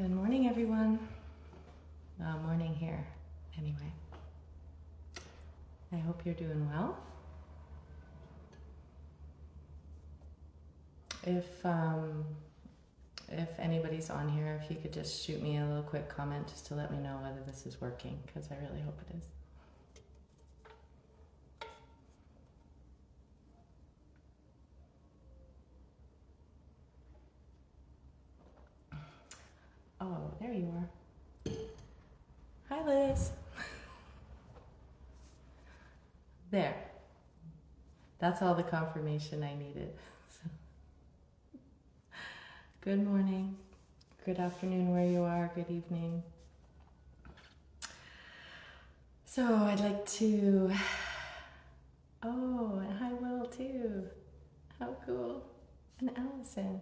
Good morning, everyone. Morning here, anyway. I hope you're doing well. If anybody's on here, if you could just shoot me a little quick comment just to let me know whether this is working, because I really hope it is. Oh, there you are. Hi, Liz. There. That's all the confirmation I needed. So. Good morning. Good afternoon where you are. Good evening. So I'd like to... Oh, and hi, Will, too. How cool. And Allison.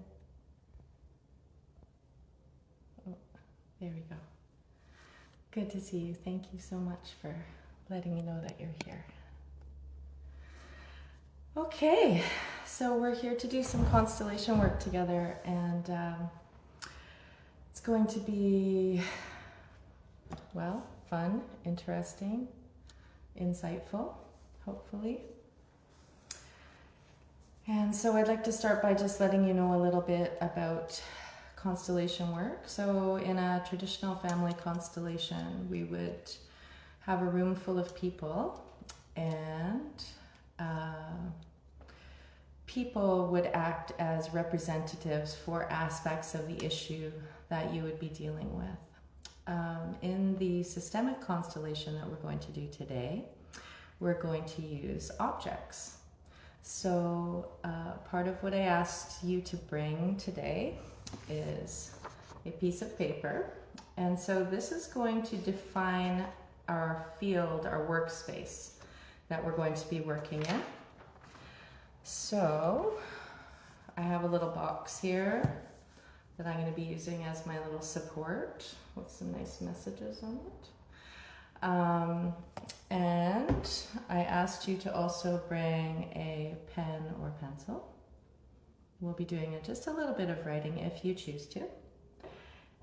Oh, there we go. Good to see you. Thank you so much for letting me know that you're here. Okay, so we're here to do some constellation work together, and it's going to be, well, fun, interesting, insightful, hopefully. And so I'd like to start by just letting you know a little bit about constellation work. So in a traditional family constellation, we would have a room full of people, and people would act as representatives for aspects of the issue that you would be dealing with. In the systemic constellation that we're going to do today, we're going to use objects. So part of what I asked you to bring today is a piece of paper. And so this is going to define our field, our workspace that we're going to be working in. So I have a little box here that I'm going to be using as my little support with some nice messages on it. And I asked you to also bring a pen or pencil. We'll be doing just a little bit of writing if you choose to.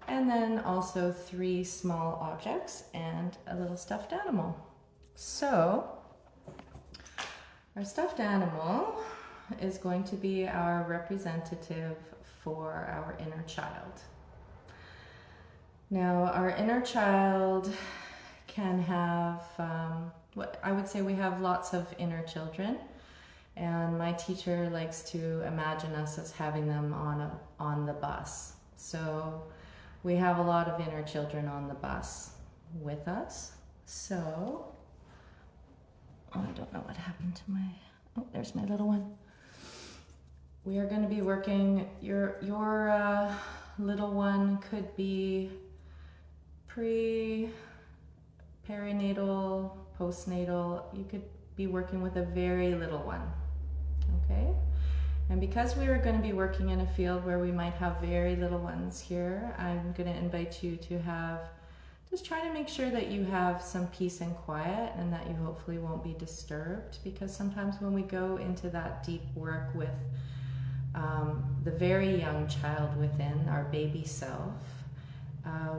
And then also 3 small objects and a little stuffed animal. So our stuffed animal is going to be our representative for our inner child. Now, our inner child can have, I would say we have lots of inner children, and my teacher likes to imagine us as having them on the bus. So we have a lot of inner children on the bus with us. So I don't know what happened to my, oh, there's my little one. We are going to be working, your little one could be perinatal, postnatal. You could be working with a very little one, okay? And because we are going to be working in a field where we might have very little ones here, I'm going to invite you to just try to make sure that you have some peace and quiet, and that you hopefully won't be disturbed, because sometimes when we go into that deep work with the very young child within, our baby self,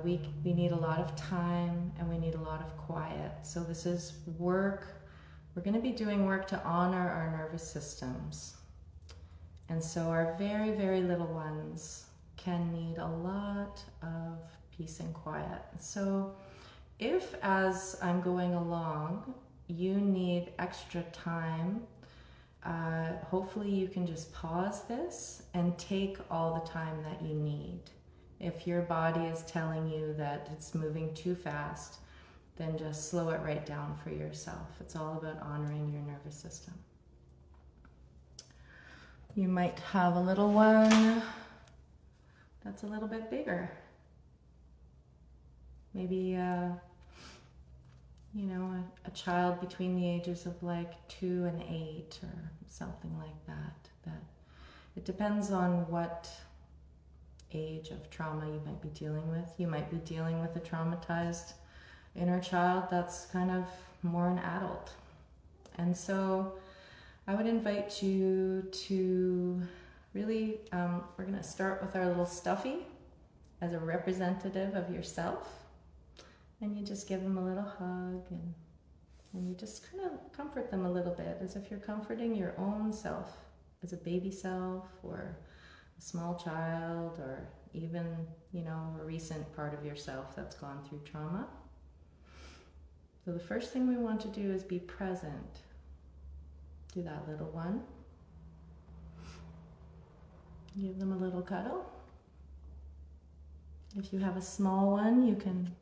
we need a lot of time and we need a lot of quiet. So this is work. We're going to be doing work to honor our nervous systems. And so our very, very little ones can need a lot of peace and quiet. So if, as I'm going along, you need extra time, hopefully you can just pause this and take all the time that you need. If your body is telling you that it's moving too fast, then just slow it right down for yourself. It's all about honoring your nervous system. You might have a little one that's a little bit bigger. Maybe a child between the ages of like 2 and 8 or something like that. It depends on what age of trauma you might be dealing with. You might be dealing with a traumatized inner child that's kind of more an adult. And so I would invite you to really, we're going to start with our little stuffy. as a representative of yourself, and you just give them a little hug, and you just kind of comfort them a little bit, as if you're comforting your own self, as a baby self, or a small child, or even, you know, a recent part of yourself that's gone through trauma. So the first thing we want to do is be present to that little one. Give them a little cuddle. If you have a small one, you can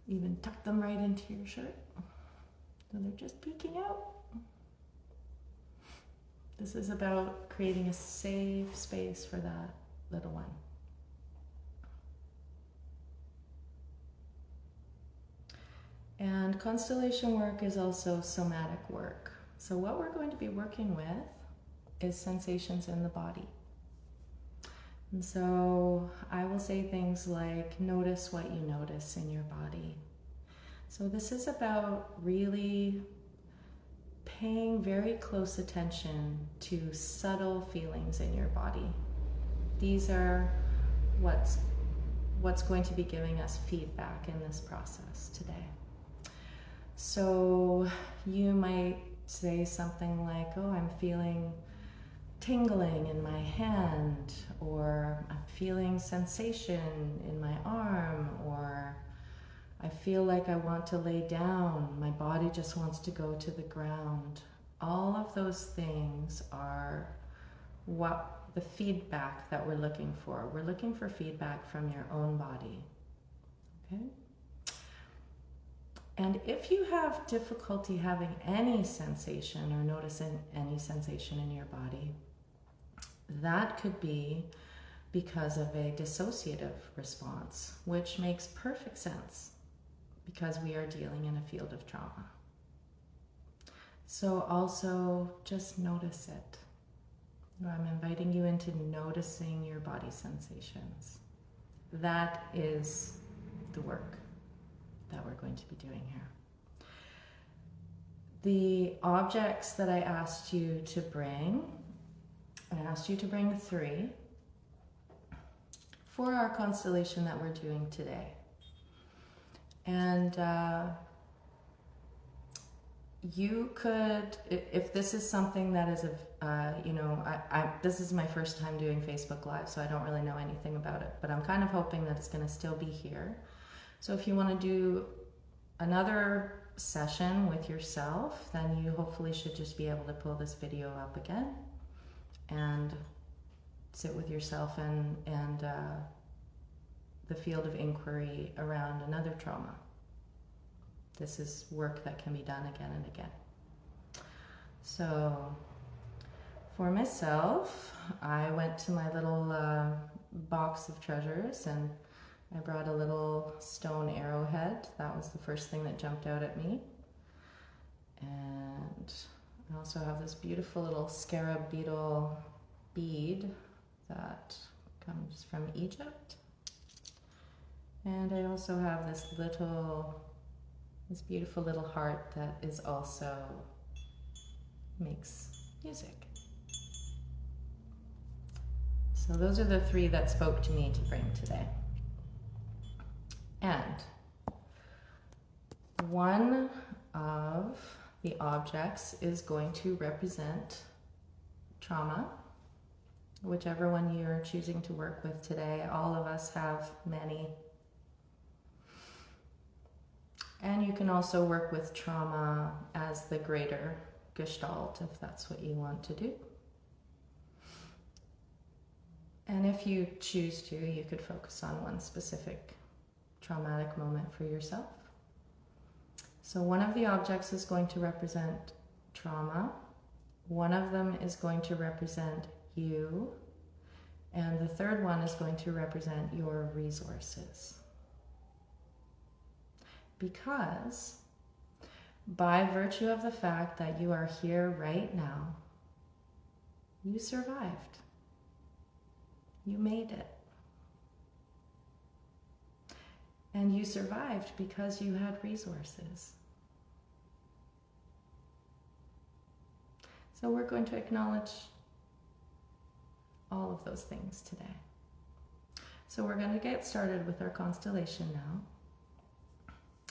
even tuck them right into your shirt, so they're just peeking out. This is about creating a safe space for that little one. And constellation work is also somatic work. So what we're going to be working with is sensations in the body. And so I will say things like, notice what you notice in your body. So this is about really paying very close attention to subtle feelings in your body. These are what's going to be giving us feedback in this process today. So you might say something like, oh, I'm feeling tingling in my hand, or I'm feeling sensation in my arm, or I feel like I want to lay down, my body just wants to go to the ground. All of those things are what the feedback that we're looking for. We're looking for feedback from your own body. Okay? And if you have difficulty having any sensation or noticing any sensation in your body, that could be because of a dissociative response, which makes perfect sense because we are dealing in a field of trauma. So also just notice it. I'm inviting you into noticing your body sensations. That is the work that we're going to be doing here. The objects that I asked you to bring, I asked you to bring 3 for our constellation that we're doing today. And you could, if this is something that is, this is my first time doing Facebook Live, so I don't really know anything about it, but I'm kind of hoping that it's going to still be here. So if you want to do another session with yourself, then you hopefully should just be able to pull this video up again and sit with yourself and the field of inquiry around another trauma. This is work that can be done again and again. So for myself, I went to my little box of treasures, and I brought a little stone arrowhead. That was the first thing that jumped out at me. And I also have this beautiful little scarab beetle bead that comes from Egypt. And I also have this beautiful little heart that is also makes music. So those are the 3 that spoke to me to bring today. And one of the objects is going to represent trauma, whichever one you're choosing to work with today. All of us have many. And you can also work with trauma as the greater gestalt, if that's what you want to do. And if you choose to, you could focus on one specific traumatic moment for yourself. So one of the objects is going to represent trauma. One of them is going to represent you. And the third one is going to represent your resources. Because by virtue of the fact that you are here right now, you survived. You made it. And you survived because you had resources. So we're going to acknowledge all of those things today. So we're going to get started with our constellation now.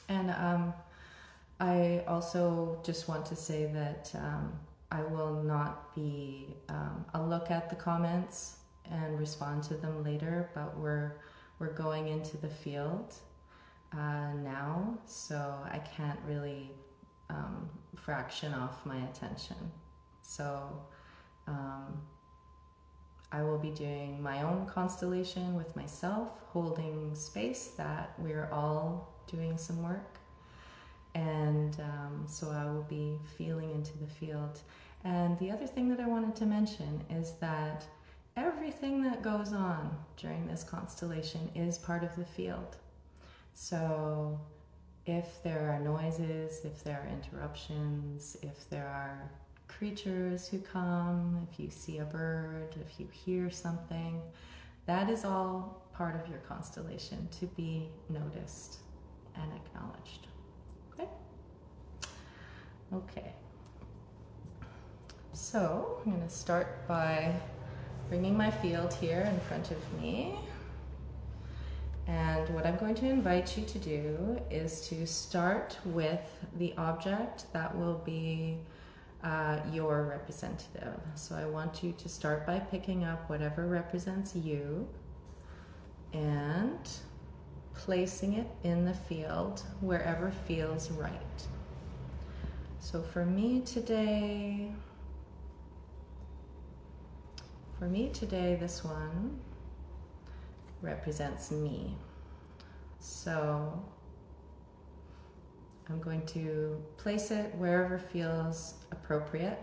And I also just want to say that I will not be, I'll look at the comments and respond to them later, but we're going into the field now, so I can't really fraction off my attention. So I will be doing my own constellation with myself, holding space that we're all doing some work. And so I will be feeling into the field. And the other thing that I wanted to mention is that everything that goes on during this constellation is part of the field. So if there are noises, if there are interruptions, if there are creatures who come, if you see a bird, if you hear something, that is all part of your constellation to be noticed and acknowledged. Okay? Okay. So I'm going to start by bringing my field here in front of me. And what I'm going to invite you to do is to start with the object that will be your representative. So I want you to start by picking up whatever represents you and placing it in the field wherever feels right. So for me today, this one represents me. So I'm going to place it wherever feels appropriate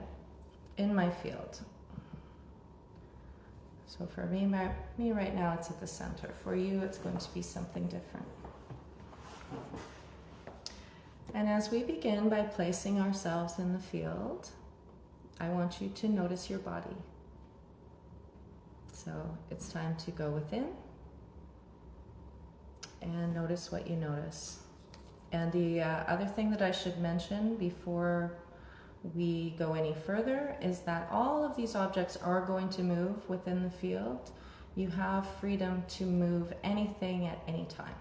in my field. So for me right now, it's at the center. For you, it's going to be something different. And as we begin by placing ourselves in the field, I want you to notice your body. So it's time to go within and notice what you notice. And the other thing that I should mention before we go any further is that all of these objects are going to move within the field. You have freedom to move anything at any time.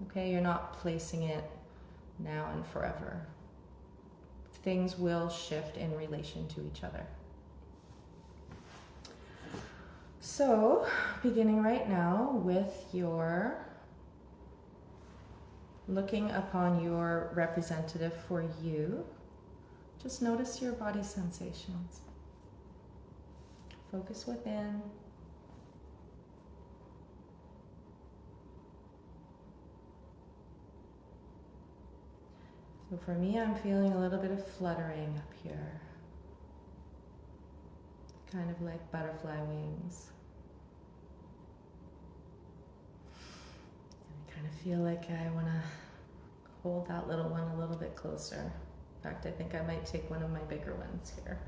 Okay, you're not placing it now and forever. Things will shift in relation to each other. So, beginning right now with your looking upon your representative for you, just notice your body sensations. Focus within. So for me, I'm feeling a little bit of fluttering up here. Kind of like butterfly wings. I kind of feel like I want to hold that little one a little bit closer. In fact, I think I might take one of my bigger ones here.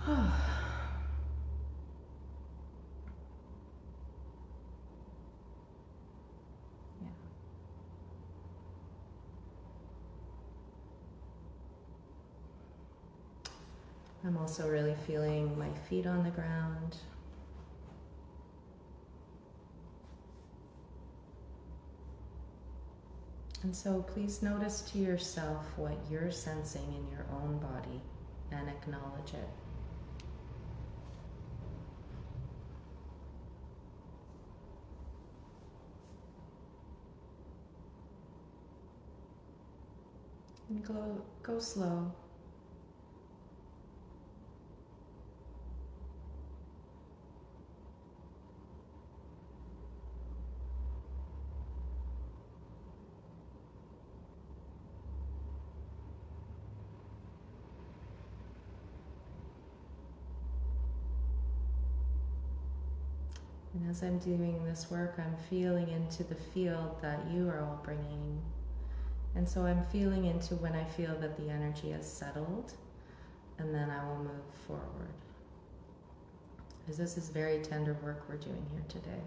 Yeah. I'm also really feeling my feet on the ground. And so please notice to yourself what you're sensing in your own body and acknowledge it. And go slow. And as I'm doing this work, I'm feeling into the field that you are all bringing. And so I'm feeling into when I feel that the energy has settled, and then I will move forward. Because this is very tender work we're doing here today.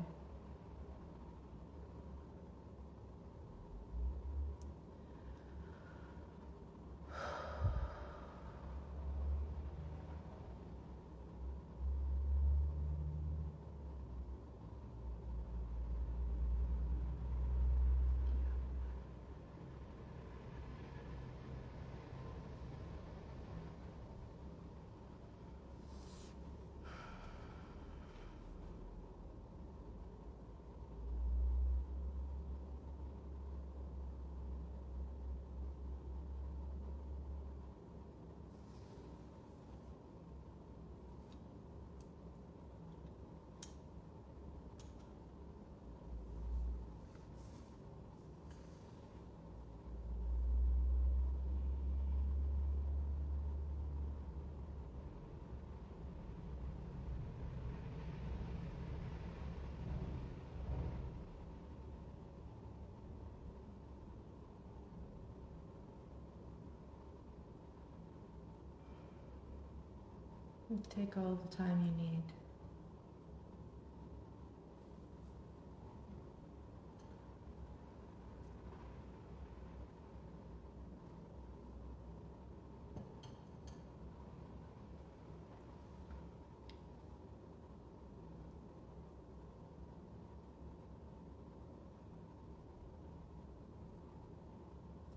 Take all the time you need.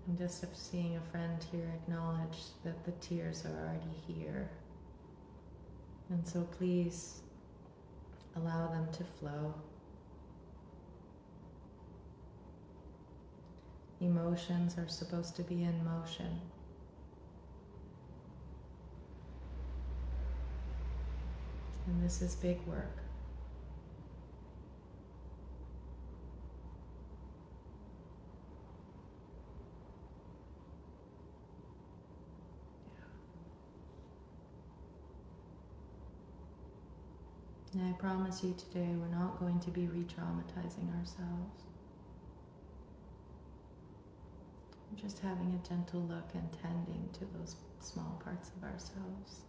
I'm just seeing a friend here acknowledge that the tears are already here. And so please allow them to flow. Emotions are supposed to be in motion. And this is big work. And I promise you today, we're not going to be re-traumatizing ourselves. We're just having a gentle look and tending to those small parts of ourselves.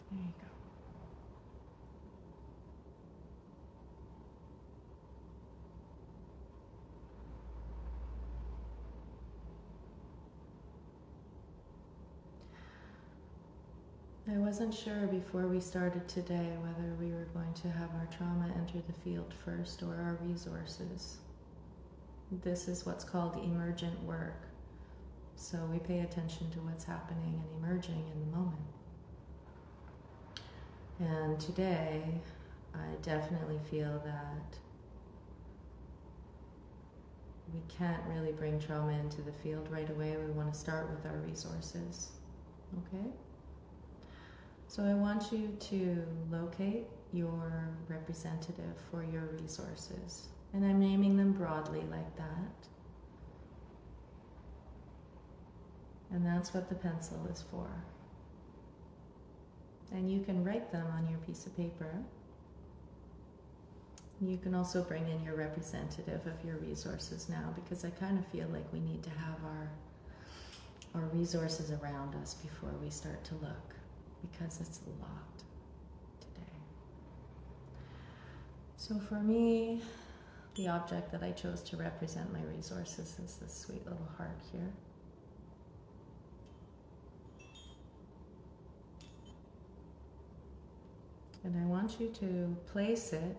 There you go. I wasn't sure before we started today whether we were going to have our trauma enter the field first or our resources. This is what's called emergent work. So we pay attention to what's happening and emerging in the moment. And today, I definitely feel that we can't really bring trauma into the field right away. We want to start with our resources. Okay? So I want you to locate your representative for your resources. And I'm naming them broadly like that. And that's what the pencil is for. And you can write them on your piece of paper. You can also bring in your representative of your resources now, because I kind of feel like we need to have our resources around us before we start to look, because it's a lot today. So for me, the object that I chose to represent my resources is this sweet little heart here. And I want you to place it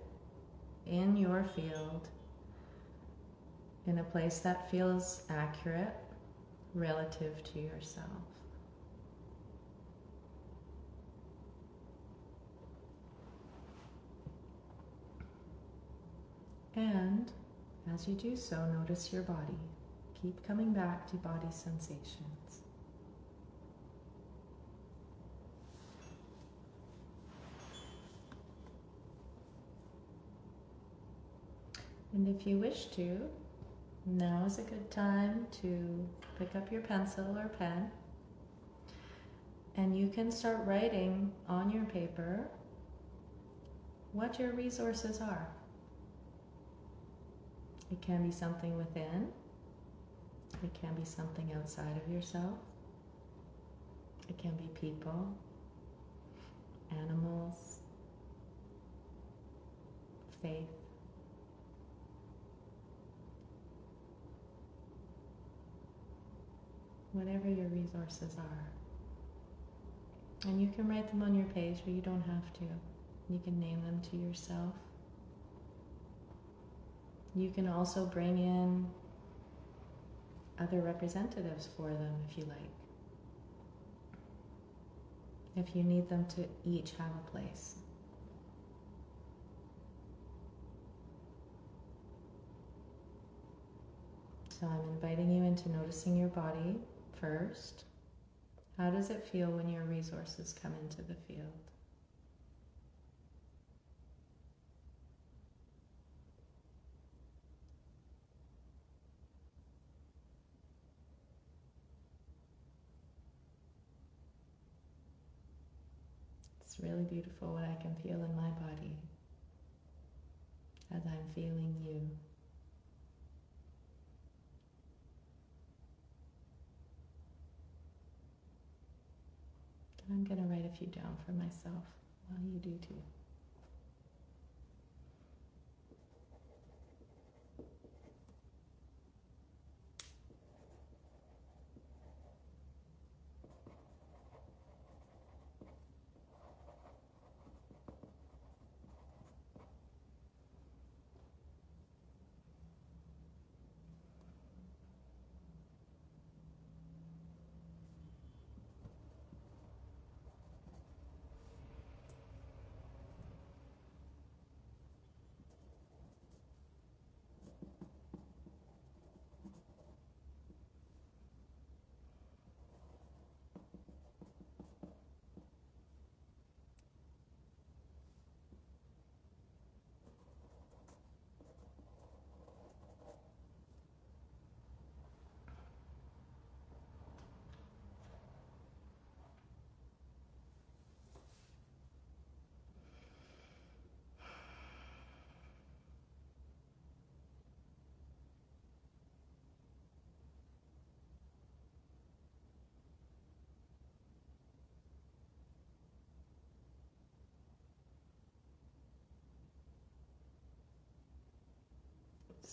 in your field in a place that feels accurate relative to yourself. And as you do so, notice your body. Keep coming back to body sensations. And if you wish to, now is a good time to pick up your pencil or pen, and you can start writing on your paper what your resources are. It can be something within, it can be something outside of yourself, it can be people, animals, faith. Whatever your resources are. And you can write them on your page, but you don't have to. You can name them to yourself. You can also bring in other representatives for them if you like. If you need them to each have a place. So I'm inviting you into noticing your body first. How does it feel when your resources come into the field? It's really beautiful what I can feel in my body as I'm feeling you. I'm going to write a few down for myself while you do too.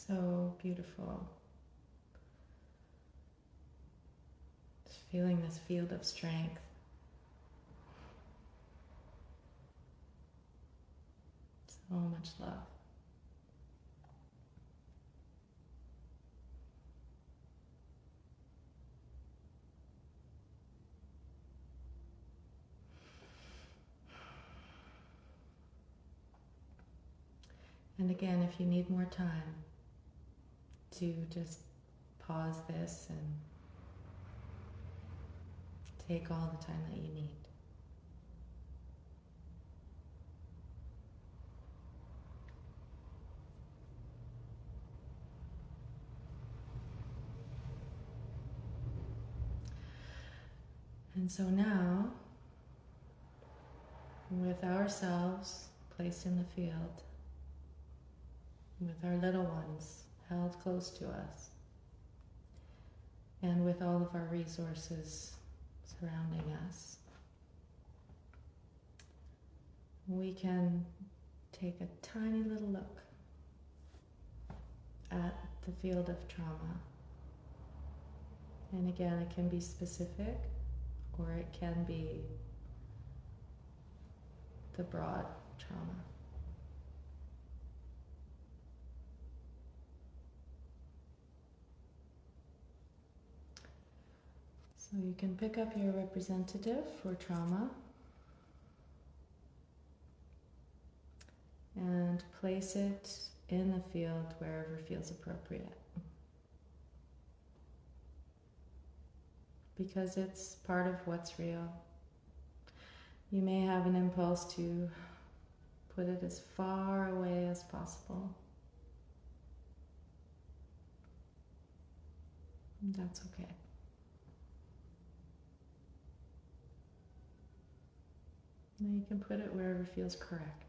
So beautiful. Just feeling this field of strength. So much love. And again, if you need more time to just pause this and take all the time that you need. And so now, with ourselves placed in the field, with our little ones held close to us, and with all of our resources surrounding us, we can take a tiny little look at the field of trauma. And again, it can be specific, or it can be the broad trauma. So you can pick up your representative for trauma and place it in the field wherever feels appropriate. Because it's part of what's real. You may have an impulse to put it as far away as possible. That's okay. Now you can put it wherever feels correct.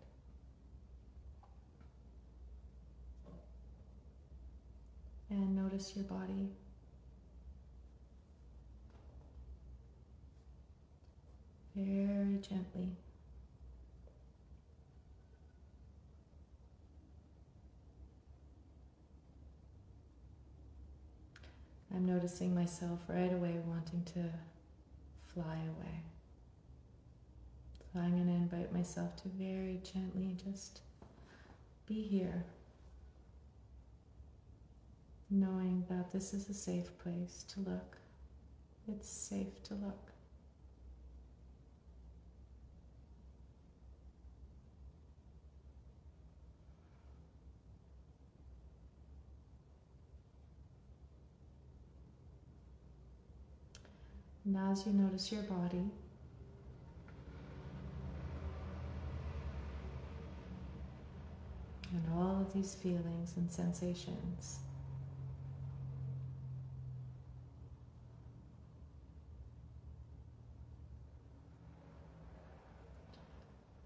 And notice your body. Very gently. I'm noticing myself right away wanting to fly away. So I'm going to invite myself to very gently just be here, knowing that this is a safe place to look. It's safe to look. And as you notice your body, and all of these feelings and sensations,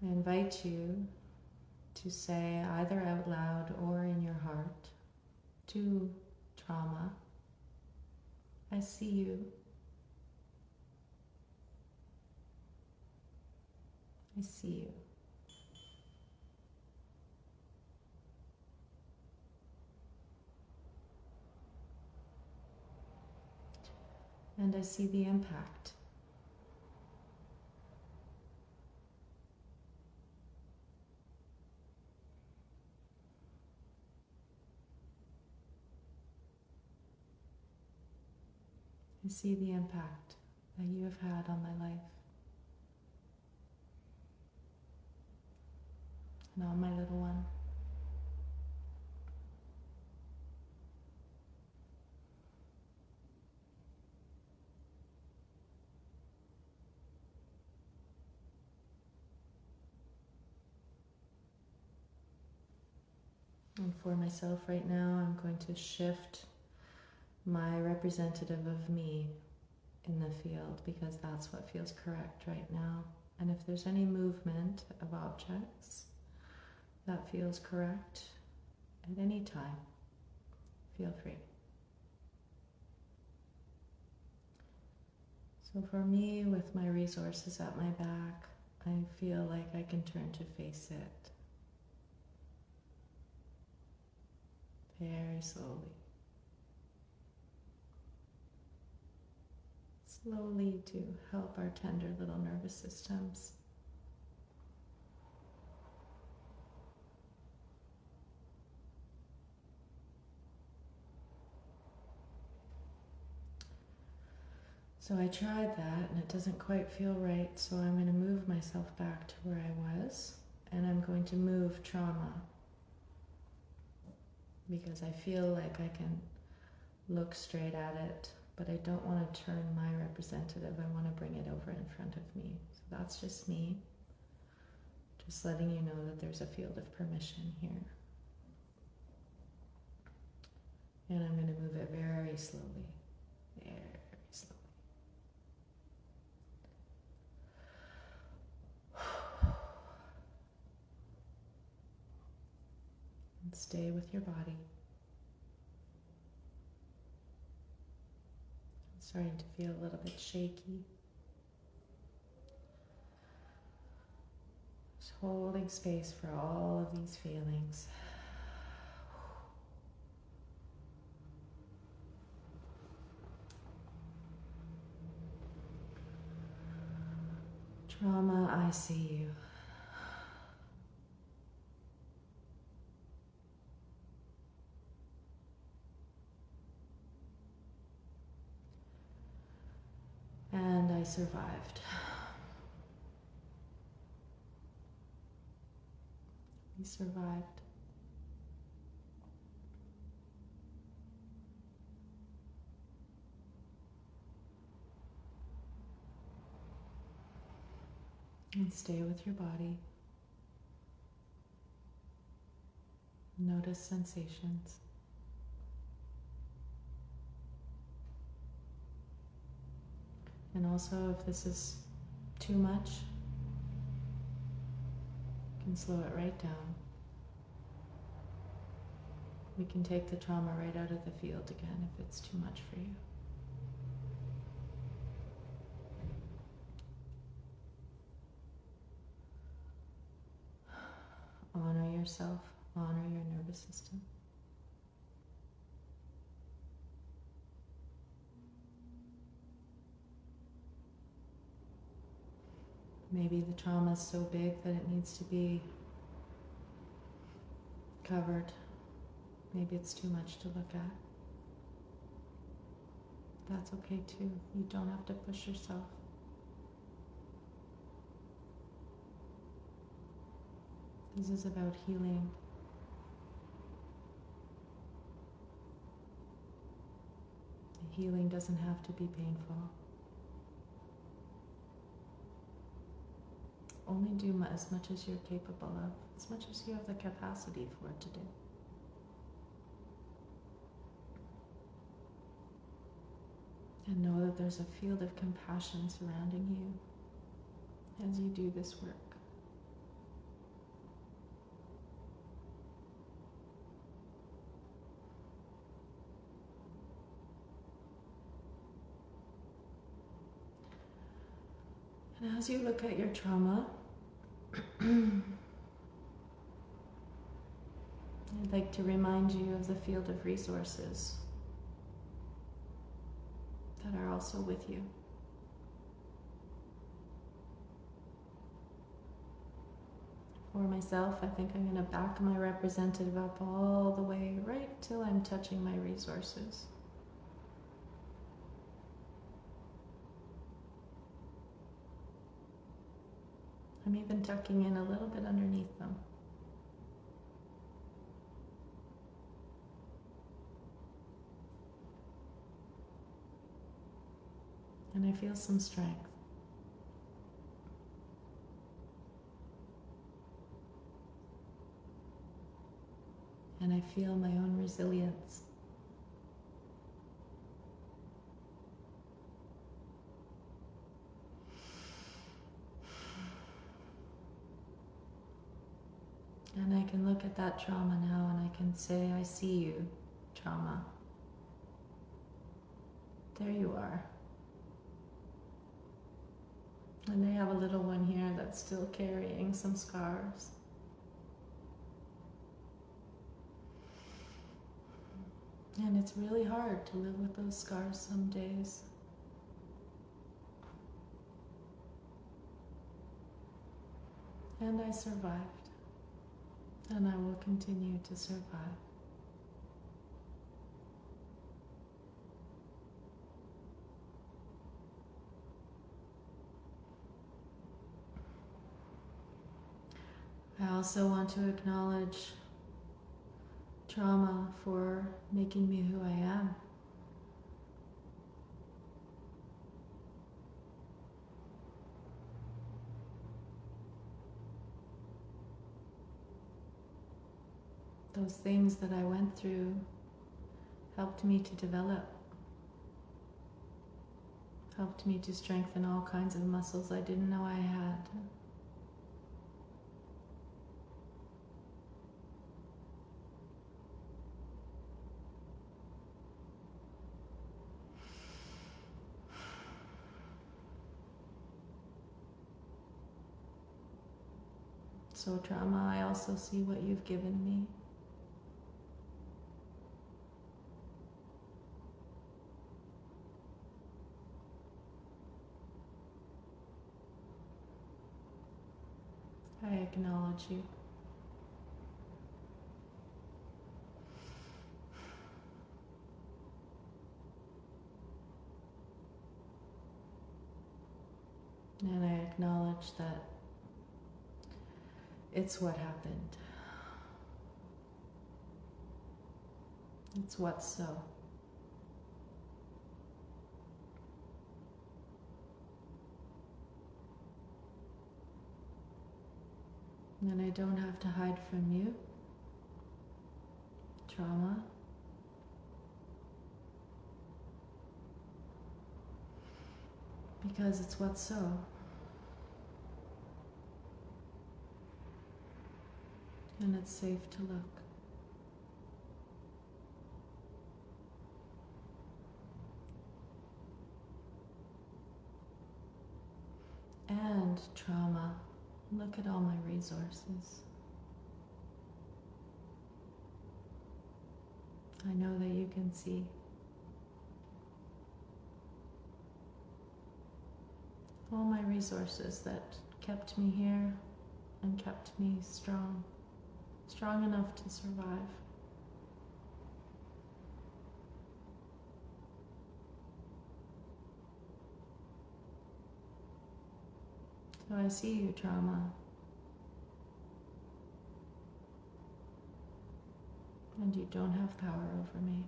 I invite you to say either out loud or in your heart to trauma, I see you. I see you. And I see the impact. I see the impact that you have had on my life and on my little one. And for myself right now, I'm going to shift my representative of me in the field because that's what feels correct right now. And if there's any movement of objects that feels correct at any time, feel free. So for me, with my resources at my back, I feel like I can turn to face it very slowly. Slowly to help our tender little nervous systems. So I tried that and it doesn't quite feel right, so I'm going to move myself back to where I was, and I'm going to move trauma because I feel like I can look straight at it, but I don't want to turn my representative. I want to bring it over in front of me. So that's just me, just letting you know that there's a field of permission here. And I'm going to move it very slowly, very slowly. And stay with your body. I'm starting to feel a little bit shaky. Just holding space for all of these feelings. Trauma, I see you. And I survived. We survived. And stay with your body. Notice sensations. And also, if this is too much, you can slow it right down. We can take the trauma right out of the field again if it's too much for you. Honor yourself, honor your nervous system. Maybe the trauma is so big that it needs to be covered. Maybe it's too much to look at. That's okay too. You don't have to push yourself. This is about healing. The healing doesn't have to be painful. Only do as much as you're capable of, as much as you have the capacity for it to do. And know that there's a field of compassion surrounding you as you do this work. And as you look at your trauma, I'd like to remind you of the field of resources that are also with you. For myself, I think I'm going to back my representative up all the way right till I'm touching my resources. I'm even tucking in a little bit underneath them. And I feel some strength. And I feel my own resilience. And I can look at that trauma now and I can say, I see you, trauma. There you are. And I have a little one here that's still carrying some scars. And it's really hard to live with those scars some days. And I survived. And I will continue to survive. I also want to acknowledge trauma for making me who I am. Those things that I went through helped me to develop, helped me to strengthen all kinds of muscles I didn't know I had. So trauma, I also see what you've given me. I acknowledge you. And I acknowledge that it's what happened. It's what's so. And I don't have to hide from you, trauma. Because it's what's so. And it's safe to look. And trauma, look at all my resources. I know that you can see. All my resources that kept me here and kept me strong. Strong enough to survive. So I see you, trauma. And you don't have power over me.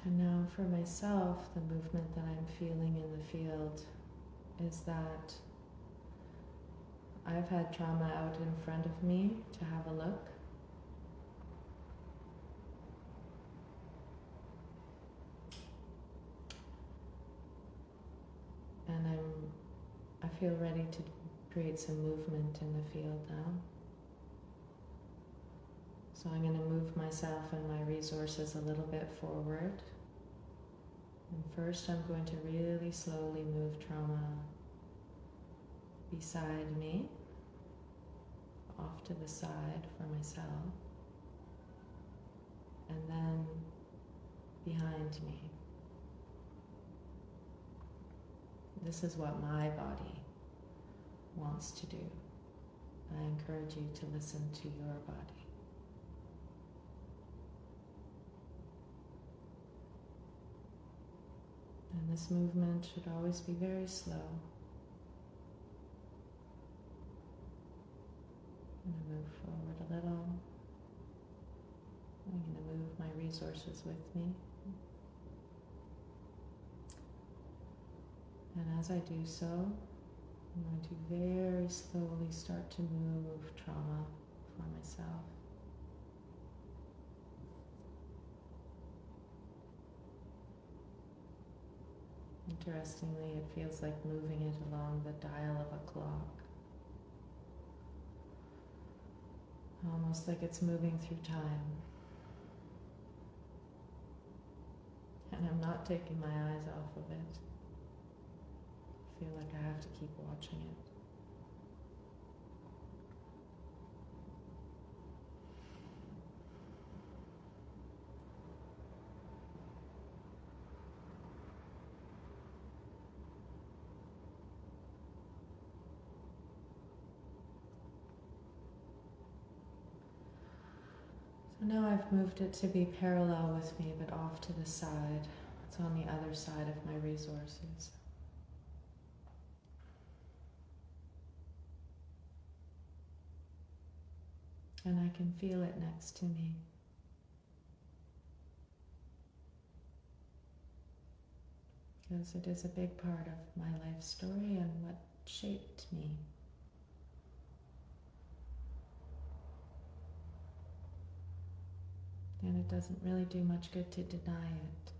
And now for myself, the movement that I'm feeling in the field is that I've had trauma out in front of me to have a look. And I feel ready to create some movement in the field now. So I'm going to move myself and my resources a little bit forward. And first I'm going to really slowly move trauma beside me, off to the side for myself, and then behind me. This is what my body wants to do. I encourage you to listen to your body. And this movement should always be very slow. I'm going to move forward a little. I'm going to move my resources with me. And as I do so, I'm going to very slowly start to move trauma for myself. Interestingly, it feels like moving it along the dial of a clock. Almost like it's moving through time. And I'm not taking my eyes off of it. I feel like I have to keep watching it. So now I've moved it to be parallel with me, but off to the side. It's on the other side of my resources. And I can feel it next to me. Because it is a big part of my life story and what shaped me. And it doesn't really do much good to deny it.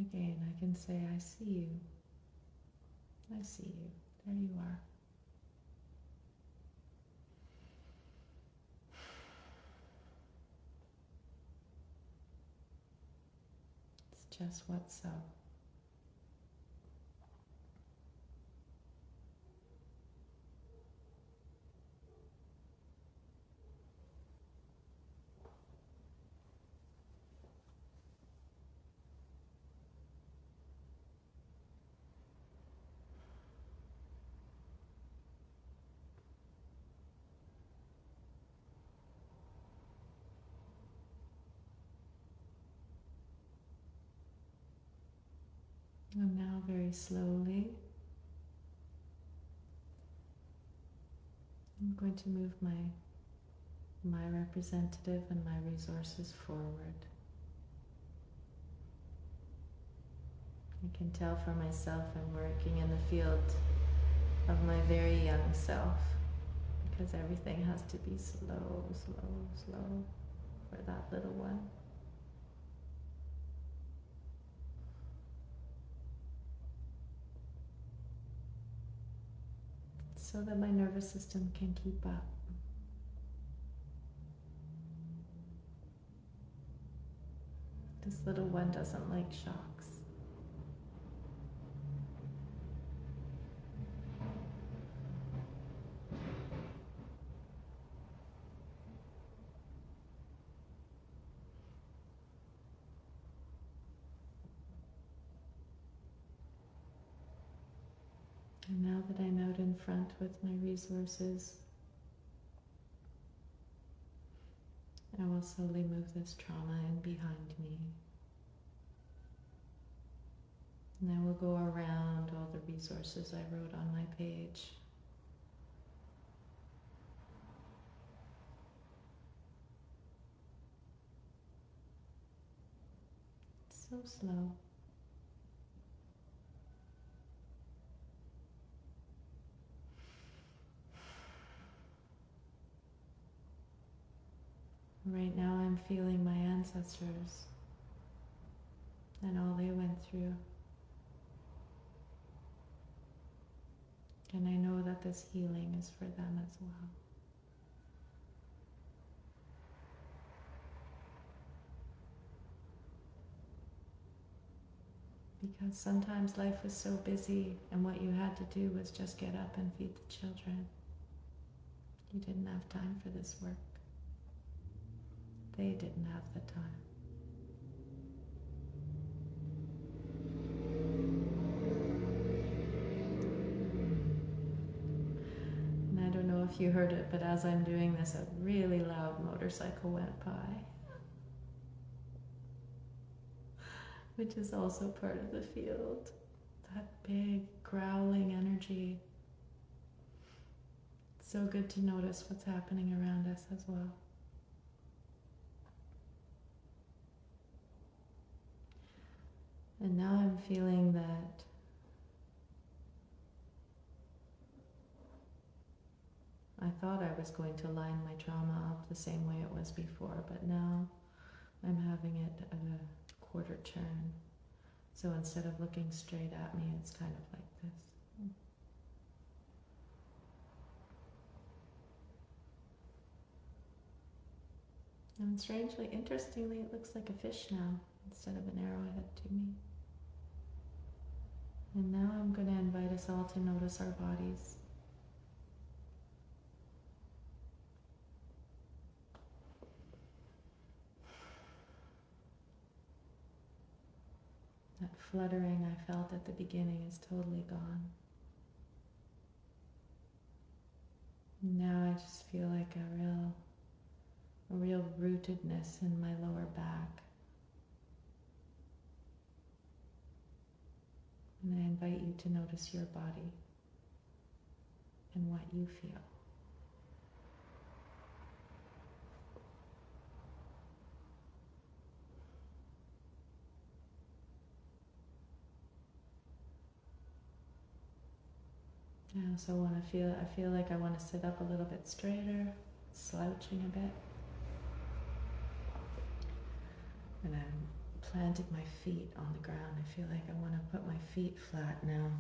Again, I can say, I see you. I see you. There you are. It's just what's so. And now very slowly, I'm going to move my representative and my resources forward. I can tell for myself I'm working in the field of my very young self, because everything has to be slow, slow, slow for that little one. So that my nervous system can keep up. This little one doesn't like shocks. And now that I'm out in front with my resources, I will slowly move this trauma in behind me. And I will go around all the resources I wrote on my page. So slow. Right now I'm feeling my ancestors and all they went through. And I know that this healing is for them as well. Because sometimes life was so busy and what you had to do was just get up and feed the children. You didn't have time for this work. They didn't have the time. And I don't know if you heard it, but as I'm doing this, a really loud motorcycle went by, which is also part of the field. That big growling energy. It's so good to notice what's happening around us as well. And now I'm feeling that I thought I was going to line my trauma up the same way it was before, but now I'm having it at a quarter turn. So instead of looking straight at me, it's kind of like this. And strangely, interestingly, it looks like a fish now instead of an arrowhead to me. And now I'm going to invite us all to notice our bodies. That fluttering I felt at the beginning is totally gone. Now I just feel like a real rootedness in my lower back. And I invite you to notice your body and what you feel. I also I feel like I want to sit up a little bit straighter, slouching a bit. And I'm planted my feet on the ground. I feel like I want to put my feet flat now.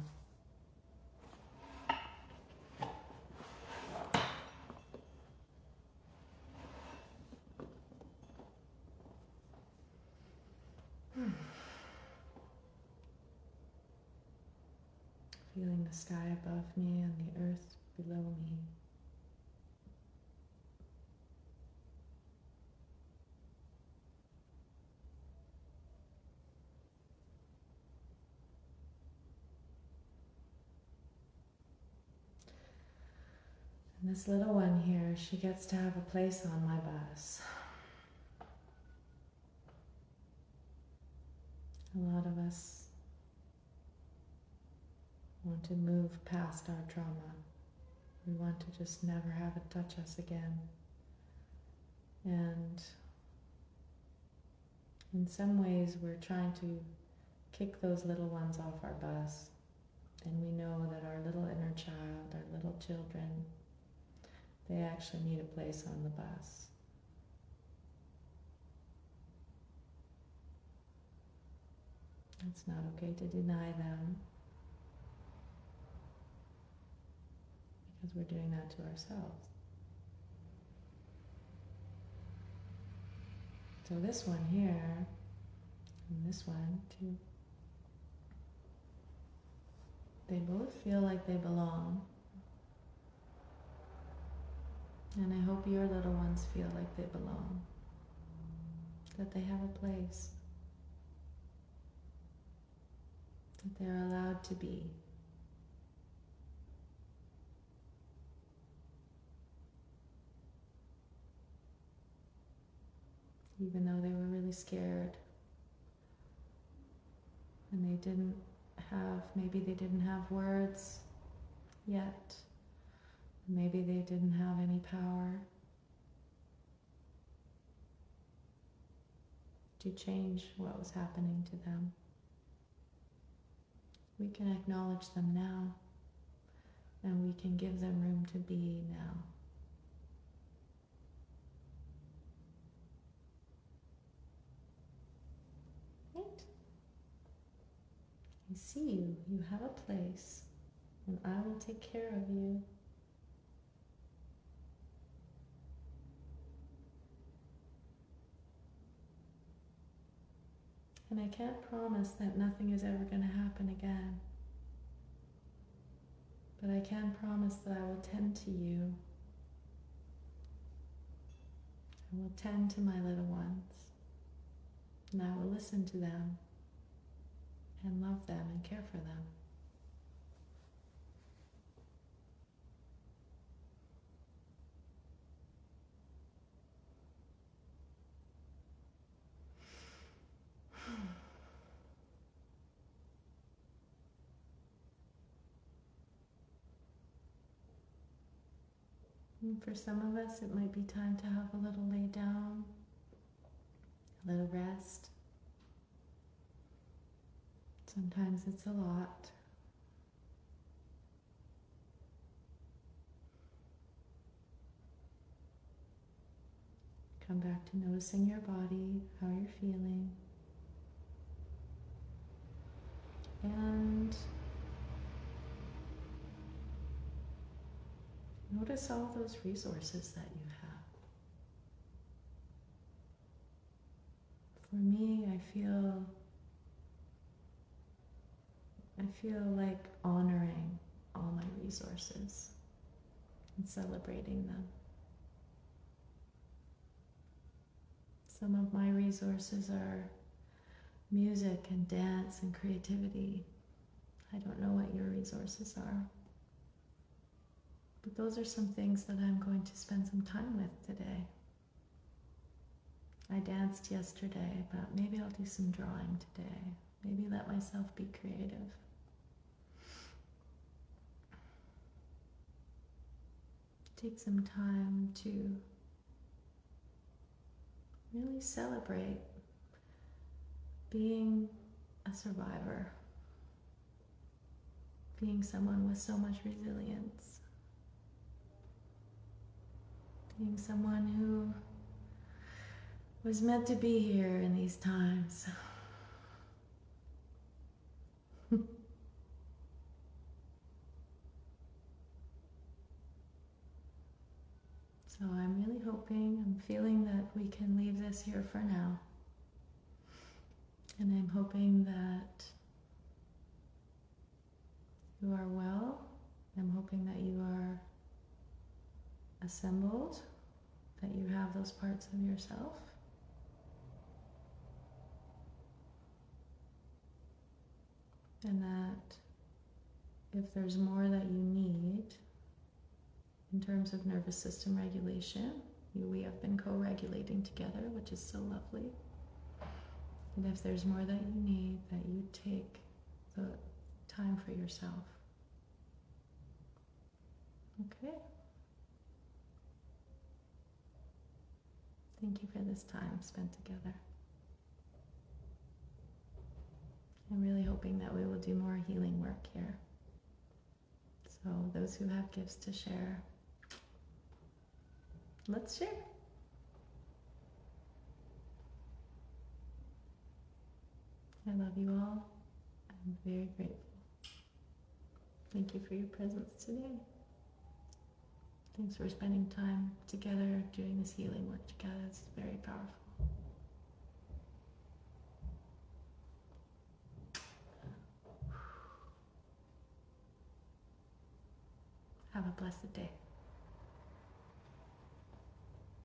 Feeling the sky above me and the earth below me. And this little one here, she gets to have a place on my bus. A lot of us want to move past our trauma. We want to just never have it touch us again. And in some ways we're trying to kick those little ones off our bus. And we know that our little inner child, our little children, they actually need a place on the bus. It's not okay to deny them, because we're doing that to ourselves. So this one here, and this one too, they both feel like they belong. And I hope your little ones feel like they belong, that they have a place, that they're allowed to be. Even though they were really scared and they didn't maybe they didn't have words yet. Maybe they didn't have any power to change what was happening to them. We can acknowledge them now, and we can give them room to be now. Right? I see you. You have a place, and I will take care of you. And I can't promise that nothing is ever going to happen again. But I can promise that I will tend to you. I will tend to my little ones. And I will listen to them and love them and care for them. And for some of us, it might be time to have a little lay down, a little rest. Sometimes it's a lot. Come back to noticing your body, how you're feeling. And notice all those resources that you have. For me, I feel like honoring all my resources and celebrating them. Some of my resources are music and dance and creativity. I don't know what your resources are. But those are some things that I'm going to spend some time with today. I danced yesterday, but maybe I'll do some drawing today. Maybe let myself be creative. Take some time to really celebrate being a survivor, being someone with so much resilience, being someone who was meant to be here in these times. So I'm really hoping, I'm feeling that we can leave this here for now. And I'm hoping that you are well. I'm hoping that you are assembled, that you have those parts of yourself. And that if there's more that you need in terms of nervous system regulation, we have been co-regulating together, which is so lovely. And if there's more that you need, that you take the time for yourself. Okay? Thank you for this time spent together. I'm really hoping that we will do more healing work here. So those who have gifts to share, let's share. I love you all. I'm very grateful. Thank you for your presence today. Thanks for spending time together doing this healing work together. It's very powerful. Have a blessed day.